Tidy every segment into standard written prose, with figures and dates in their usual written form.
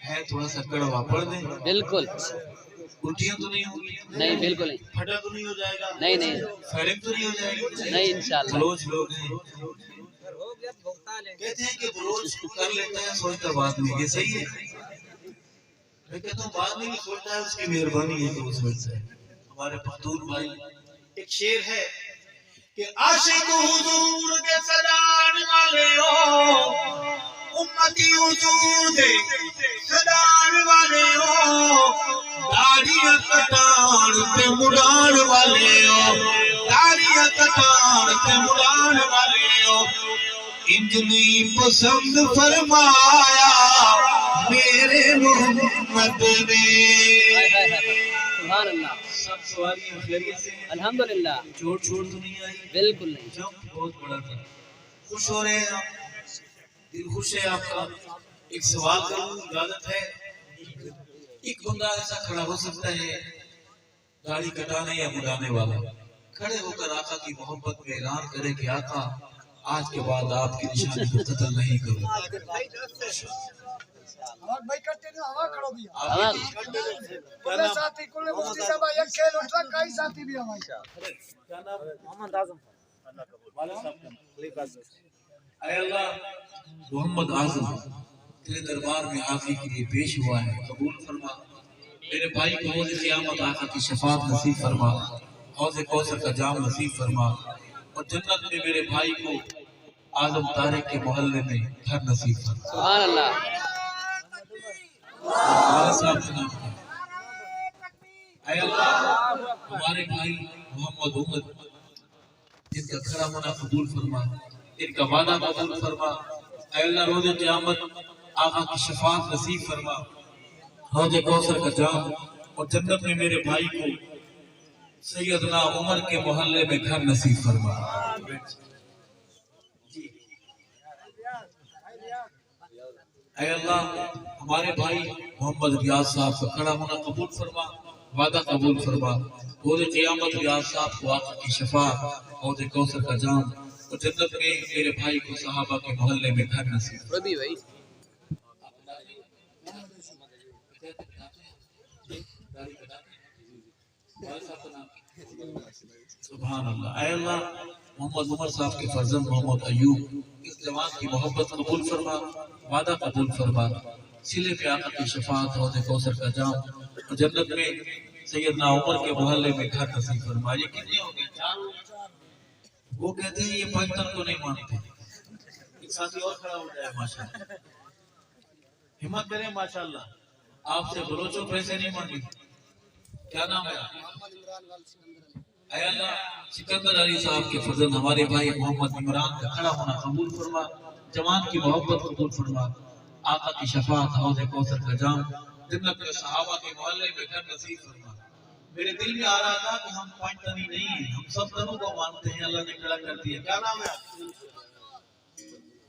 ہے تھوڑا سا کڑوا، پڑھ دیں؟ بالکل الٹیاں تو نہیں ہوگی؟ نہیں، بالکل نہیں، پھٹا تو نہیں ہو جائے گا؟ نہیں نہیں فیرنگ تو نہیں ہو جائے گی؟ نہیں انشاءاللہ۔ بلوچ لوگ ہیں، کہتے ہیں کہ بلوچ کر لیتا ہے سوچتا بعد میں، یہ صحیح ہے؟ میں کہتا ہوں بعد میں بھی سوچتا ہے، اس کی مہربانی ہے کہ وہ سوچتا ہے۔ ہمارے پختون بھائی ایک شعر ہے کہ عاشق حضور کے سجان والے ہو، امتی حضور دے سجان والے ہو، داڑیاں کٹان تے مڑان والے ہو، داڑیاں کٹان تے مڑان والے ہو، انجنی پسند فرمایا میرے محمد نے۔ سبحان اللہ۔ سب سواریاں خیریت سے ہیں؟ الحمدللہ۔ چھوڑ تو نہیں آئی؟ بالکل نہیں۔ جب بہت بڑا تھا، خوش ہو رہے ہیں آپ؟ دل خوش ہے آپ کا؟ ایک سوال کروں، اجازت ہے؟ ایک بندہ ایسا کھڑا ہو سکتا ہے داڑھی کٹانے یا مڈانے والا، کھڑے ہو کر آقا کی محبت میں اعلان کرے کہ آقا آج کے بعد آپ کی نشانی کو قتل نہیں کروں؟ بھائی کرتے ہیں ہوا کھڑو بھی کیا ساتھی کل مفتی صاحب ایک کھیل اٹھا کئی ساتھی بھی ہمارے محمد اعظم اے اللہ، محمد اعظم تیرے دربار میں آقا کے لیے پیش ہوا ہے، قبول فرما۔ میرے بھائی کو روز قیامت آقا کی شفاعت نصیب فرما، حوض کوثر کا جام نصیب فرما، اور جنت میں میرے بھائی کو اعظم طارق کے محلے میں گھر نصیب فرما۔ سبحان اللہ۔ ہمارے صاحب کا نام ہے۔ اے اللہ، ہمارے بھائی محمد عمر جن کا کھڑا ہونا قبول فرما، ان کا وعدہ قبول فرما۔ اے اللہ، روز قیامت آقا کی شفاعت نصیب فرما، حوض کوثر کا جام، اور جنت میں میرے بھائی کو سیدنا عمر کے محلے میں گھر نصیب فرما۔ اے اللہ، ہمارے بھائی محمد ریاض صاحب کا کھڑا ہونا قبول فرما، وعدہ قبول فرما، روز قیامت ریاض صاحب کو آقا کی شفاعت، حوض کوثر کا جام، اور جنت میں میرے بھائی کو صحابہ کے محلے میں گھر نصیب فرما۔ ربی بھائی سبحان اللہ۔ اے اللہ، محمد عمر صاحب کے فرزند محمد ایوب اس جوان کی محبت قبول فرما، وعدہ قبول فرما، سلے پہ آقا کی شفاعت، حوض کوثر کا جام، اور جنت میں سیدنا عمر کے محلے میں گھر نصیب فرما۔ یہ کتنے ہو گئے؟ چار ہو گئے۔ وہ کہتے ہیں یہ پنجتن کو نہیں مانتے۔ ایک ساتھی اور کھڑا ہو جائے، ماشاءاللہ ہمت کریں، ماشاءاللہ۔ آپ سے بلوچوں پیسے نہیں مانگے، کیا نام ہے؟ اے اللہ، سکندر علی صاحب کے فرزند ہمارے بھائی محمد عمران کا کھڑا ہونا قبول فرما، جوان کی محبت قبول فرما، آقا کی شفاعت، حوض کوثر کا جام، جنت میں صحابہ کے محلے میں گھر نصیب فرما۔ میرے دل میں آ رہا تھا کہ ہم پانچ تنی نہیں ہیں، ہم سب تنوں کو مانتے ہیں، اللہ نے کھڑا کر دیا۔ کیا نام ہے آپ؟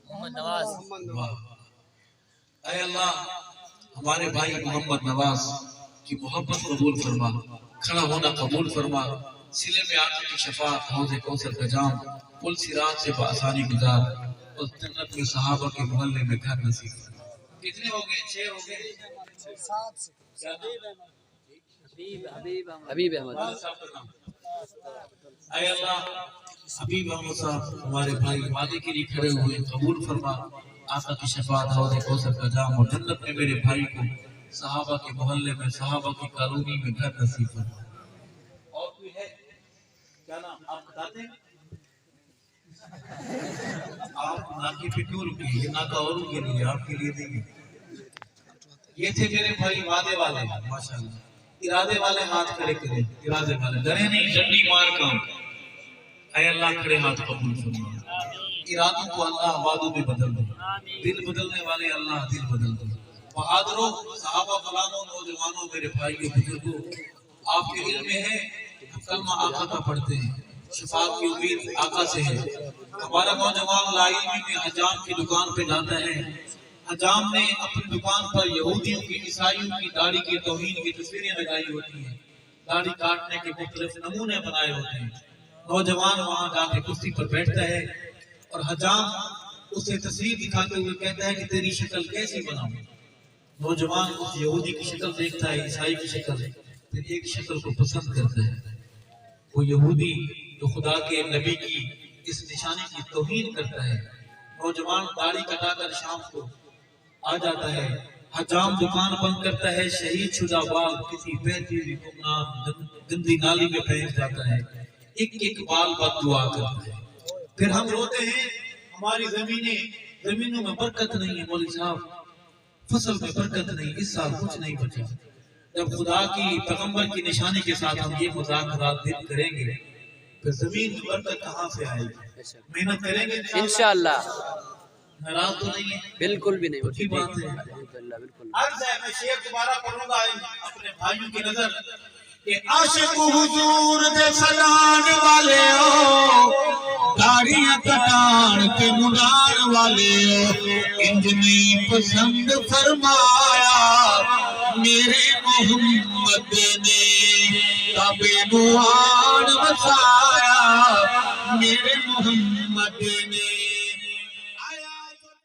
محمد نواز۔ واہ۔ اے اللہ، ہمارے بھائی محمد نواز کی محبت قبول فرما، کھڑا ہونا قبول فرما، سلے میں آقا کی شفاعت، حوض کوثر کا جام، پل صراط سے بآسانی گزار، اور جنت میں صحابہ کے محلے میں گھر نصیب فرما۔ کتنے ہو گئے؟ 6 ہو گئے۔ کیا نام؟ حبیب احمد۔ اے اللہ، حبیب احمد صاحب ہمارے بھائی وعدے کے لیے کھڑے ہوئے، قبول فرما، آقا کی شفاعت، حوض کوثر کا جام، اور جنت میں میرے بھائی کو صحابہ کے محلے میں، صحابہ کی کالونی میں گھر نصیب فرما۔ اور کوئی ہے؟ کیا نام آپ بتاتے ہیں؟ آپ ناکی پہ کیوں رکے؟ یہ ناکا اوروں کے لیے، آپ کے لیے دیں گے۔ یہ تھے میرے بھائی وعدے والے، ماشاءاللہ۔ ارادے والے ہاتھ کھڑے کریں، ارادے والے، ڈرے نہیں، ڈنڈی مار کام۔ اے اللہ، کھڑے ہاتھ قبول فرما، ارادوں کو اللہ وعدوں میں بدل دے، دل بدلنے والے اللہ دل بدل دے۔ بہادروں، صحابہ غلاموں، نوجوانوں، میرے بھائی کے بزرگوں، آپ کے علم میں ہے، کلمہ آقا کا پڑھتے ہیں، شفاعت کی امید آقا سے ہے۔ ہمارا نوجوان لا علمی میں حجام کی دکان پہ جاتا ہے، حجام نے اپنی دکان پر یہودیوں کی، عیسائیوں کی داڑھی کی توہین کی تصویریں لگائی ہوتی ہیں، داڑھی کاٹنے کے مختلف نمونے بنائے ہوتے ہیں۔ نوجوان وہاں جا کے کرسی پر بیٹھتا ہے اور حجام اسے تصویر دکھاتے ہوئے کہتا ہے کہ تیری شکل کیسی بناؤں؟ نوجوان اس یہودی کی شکل دیکھتا ہے، عیسائی کی شکل، پھر ایک شکل کو پسند کرتا ہے۔ وہ یہودی جو خدا کے نبی کی اس نشانی کی توہین کرتا ہے، نوجوان داڑھی کٹا کر شام کو آ جاتا ہے، حجام دکان بند کرتا ہے، شہید شدہ بال کسی بہتی ہوئی گمنام گندی نالی میں پھینک جاتا ہے، ایک ایک بال بد دعا کرتا ہے۔ پھر ہم روتے ہیں ہماری زمینوں میں برکت نہیں ہے، مولوی صاحب فصل میں برکت نہیں، اس سال کچھ نہیں بچا۔ جب خدا کی پیغمبر کی نشانی کے ساتھ ہم یہ مذاکرات دل کریں گے، پھر زمین میں برکت کہاں سے آئے گی؟ محنت کریں گے انشاءاللہ، ناراض تو نہیں ہے؟ بالکل بھی نہیں ہوتی کی بات ہے۔ الحمدللہ، بالکل عرض ہے، میں شعر دوبارہ پڑھوں گا اپنے بھائیوں کی نظر کہ عاشق حضور دے سجان والے ہو، داڑیاں کٹان کے منڈان والے ہو، انج نہیں پسند فرمایا میرے محمد نے، کعبے نو آن وسایا میرے محمد نے۔